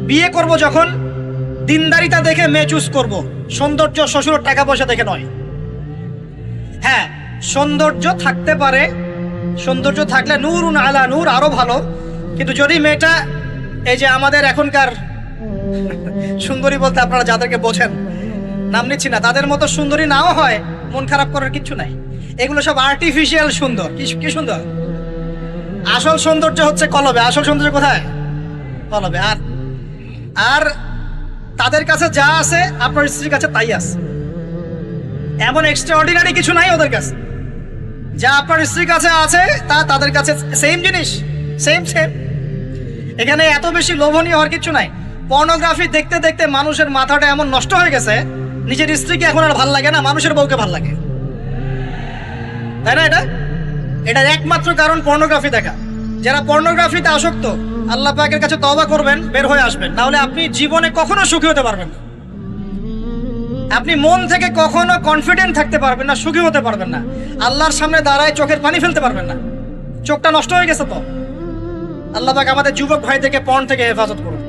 বিয়ে করব যখন দিনদারিতা দেখে মেয়ে চুজ করব, সৌন্দর্য শ্বশুর টাকা পয়সা দেখে নয়। হ্যাঁ, সৌন্দর্য থাকতে পারে, সৌন্দর্য থাকলে নূরুন আলা নূর, আরো ভালো। কিন্তু যদি মেয়েটা এই যে আমাদের এখনকার সুন্দরী বলতে আপনারা যাদেরকে বোঝেন, নাম নিচ্ছি না, তাদের মতো সুন্দরী নাও হয়, মন খারাপ করার কিচ্ছু নাই। এগুলো সব আর্টিফিশিয়াল সুন্দর। কি সুন্দর? আসল সৌন্দর্য হচ্ছে কলবে। আসল সৌন্দর্য কোথায়? কলবে। আর আর তাদের কাছে যা আছে আপনার স্ত্রীর কাছে তাই আছে। এমন এক্সট্রা অর্ডিনারি কিছু নাই ওদের কাছে। যা আপনার স্ত্রীর কাছে আছে তা তাদের কাছে সেম জিনিস, সেম সেম। এখানে এত বেশি লোভনীয় হওয়ার কিছু নাই। পর্নোগ্রাফি দেখতে দেখতে মানুষের মাথাটা এমন নষ্ট হয়ে গেছে, নিজের স্ত্রীকে এখন আর ভাল লাগে না, মানুষের বউকে ভাল লাগে, তাই না? এটার একমাত্র কারণ পর্নোগ্রাফি দেখা। যারা পর্নোগ্রাফিতে আসক্ত, আল্লাহ পাকের কাছে তওবা করবেন, বের হয়ে আসবেন, না হলে আপনি জীবনে কখনো সুখী হতে পারবেন না। আপনি মন থেকে কখনো কনফিডেন্ট থাকতে পারবেন না, সুখী হতে পারবেন না। আল্লাহর সামনে দাঁড়ায় চোখের পানি ফেলতে পারবেন না। চোখটা নষ্ট হয়ে গেছে তো। আল্লাহ পাক আমাদের যুবক ভাইদেরকে পর্ন থেকে হেফাজত করুন।